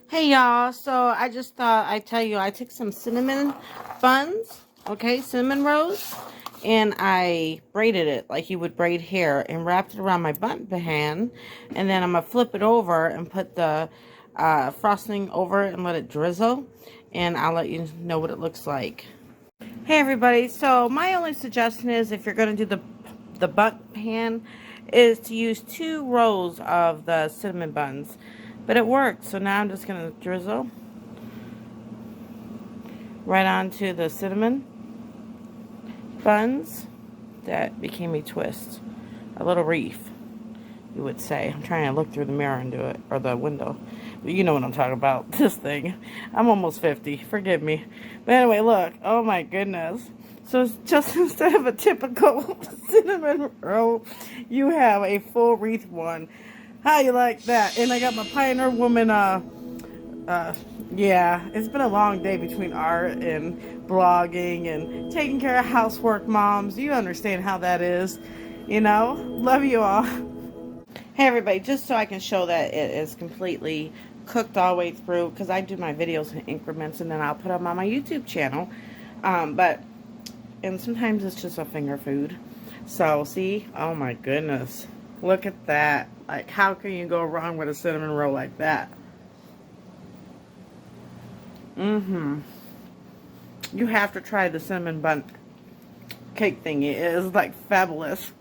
Hey y'all, so I just thought I'd tell you I took some cinnamon buns, okay, cinnamon rolls, and I braided it like you would braid hair and wrapped it around my bun band, and then I'm going to flip it over and put the frosting over it and let it drizzle, and I'll let you know what it looks like. Hey everybody, so my only suggestion is if you're going to do the bun pan is to use 2 rows of the cinnamon buns. But it worked, so now I'm just going to drizzle right onto the cinnamon buns. That became a twist. A little reef, you would say. I'm trying to look through the mirror and do it, or the window. But you know what I'm talking about, this thing. I'm almost 50, forgive me. But anyway, look, oh my goodness. So it's just instead of a typical cinnamon roll, you have a full wreath one. How you like that? And I got my Pioneer Woman, yeah, it's been a long day between art and blogging and taking care of housework, moms. You understand how that is, you know? Love you all. Hey everybody, just so I can show that it is completely cooked all the way through, because I do my videos in increments and then I'll put them on my YouTube channel. And sometimes it's just a finger food. So, see? Oh my goodness. Look at that. Like, how can you go wrong with a cinnamon roll like that? You have to try the cinnamon bun cake thingy. It is like fabulous.